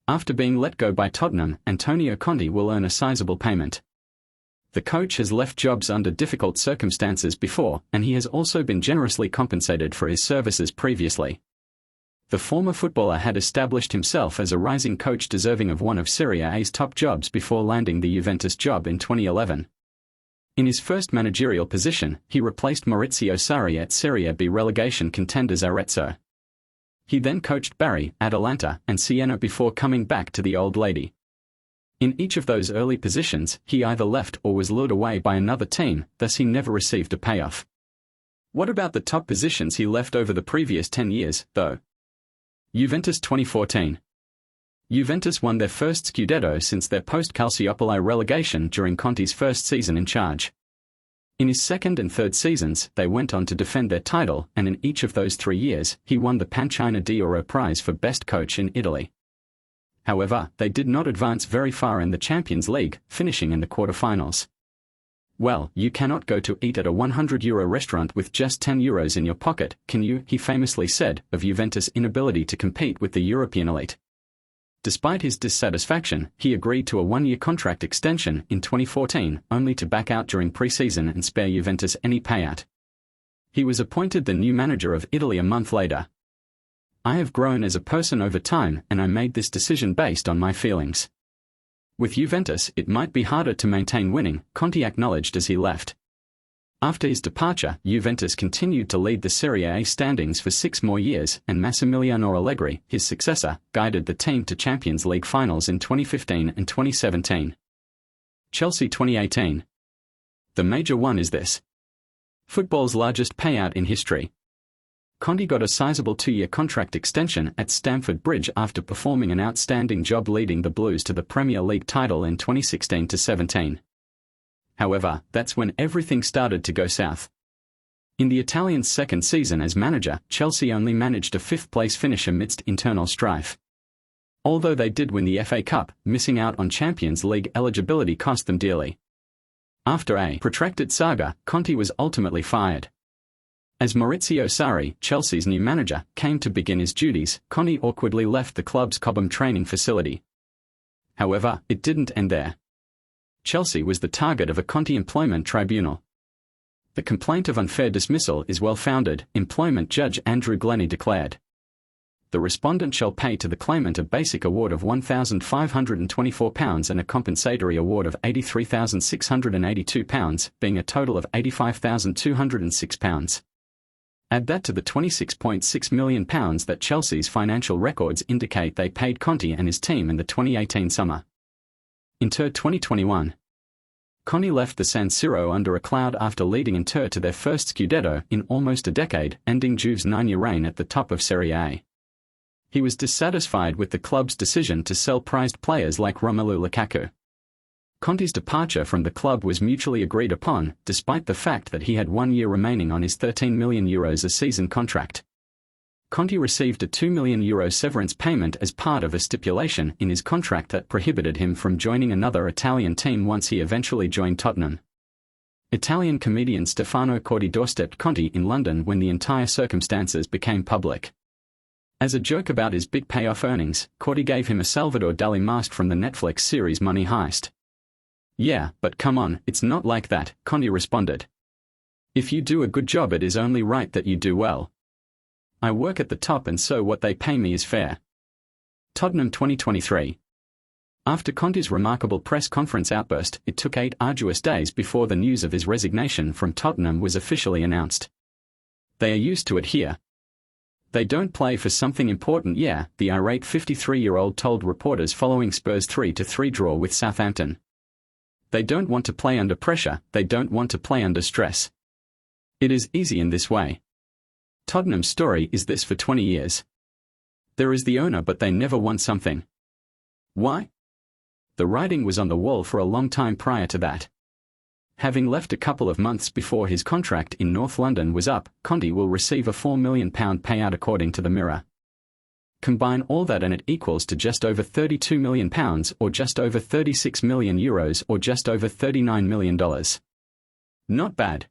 After being let go by Tottenham, Antonio Conte will earn a sizable payment. The coach has left jobs under difficult circumstances before, and he has also been generously compensated for his services previously. The former footballer had established himself as a rising coach deserving of one of Serie A's top jobs before landing the Juventus job in 2011. In his first managerial position, he replaced Maurizio Sarri at Serie B relegation contenders Arezzo. He then coached Bari, Atalanta, and Siena before coming back to the Old Lady. In each of those early positions, he either left or was lured away by another team, thus he never received a payoff. What about the top positions he left over the previous 10 years, though? Juventus 2014. Juventus won their first Scudetto since their post-Calciopoli relegation during Conte's first season in charge. In his second and third seasons, they went on to defend their title, and in each of those 3 years, he won the Pancina d'Oro prize for best coach in Italy. However, they did not advance very far in the Champions League, finishing in the quarter-finals. Well, you cannot go to eat at a €100 restaurant with just €10 in your pocket, can you? He famously said of Juventus' inability to compete with the European elite. Despite his dissatisfaction, he agreed to a one-year contract extension in 2014, only to back out during pre-season and spare Juventus any payout. He was appointed the new manager of Italy a month later. I have grown as a person over time, and I made this decision based on my feelings. With Juventus, it might be harder to maintain winning, Conte acknowledged as he left. After his departure, Juventus continued to lead the Serie A standings for 6 more years, and Massimiliano Allegri, his successor, guided the team to Champions League finals in 2015 and 2017. Chelsea 2018. The major one is this: football's largest payout in history. Conte got a sizable 2-year contract extension at Stamford Bridge after performing an outstanding job leading the Blues to the Premier League title in 2016-17. However, that's when everything started to go south. In the Italian's second season as manager, Chelsea only managed a 5th-place finish amidst internal strife. Although they did win the FA Cup, missing out on Champions League eligibility cost them dearly. After a protracted saga, Conte was ultimately fired. As Maurizio Sarri, Chelsea's new manager, came to begin his duties, Conte awkwardly left the club's Cobham training facility. However, it didn't end there. Chelsea was the target of a Conte employment tribunal. The complaint of unfair dismissal is well-founded, employment judge Andrew Glennie declared. The respondent shall pay to the claimant a basic award of £1,524 and a compensatory award of £83,682, being a total of £85,206. Add that to the £26.6 million that Chelsea's financial records indicate they paid Conte and his team in the 2018 summer. Inter 2021. Conte left the San Siro under a cloud after leading Inter to their first Scudetto in almost a decade, ending Juve's 9-year reign at the top of Serie A. He was dissatisfied with the club's decision to sell prized players like Romelu Lukaku. Conte's departure from the club was mutually agreed upon, despite the fact that he had 1 year remaining on his €13 million a season contract. Conte received a €2 million severance payment as part of a stipulation in his contract that prohibited him from joining another Italian team once he eventually joined Tottenham. Italian comedian Stefano Corti doorstepped Conte in London when the entire circumstances became public. As a joke about his big payoff earnings, Corti gave him a Salvador Dali mask from the Netflix series Money Heist. "Yeah, but come on, it's not like that," Conte responded. "If you do a good job, it is only right that you do well. I work at the top and so what they pay me is fair." Tottenham 2023. After Conte's remarkable press conference outburst, it took 8 arduous days before the news of his resignation from Tottenham was officially announced. "They are used to it here. They don't play for something important, yeah," the irate 53-year-old told reporters following Spurs' 3-3 draw with Southampton. "They don't want to play under pressure, they don't want to play under stress. It is easy in this way." Tottenham's story is this: for 20 years. There is the owner, but they never won something. Why? The writing was on the wall for a long time prior to that. Having left a couple of months before his contract in North London was up, Conte will receive a £4 million payout according to the Mirror. Combine all that and it equals to just over £32 million, or just over €36 million, or just over $39 million. Not bad.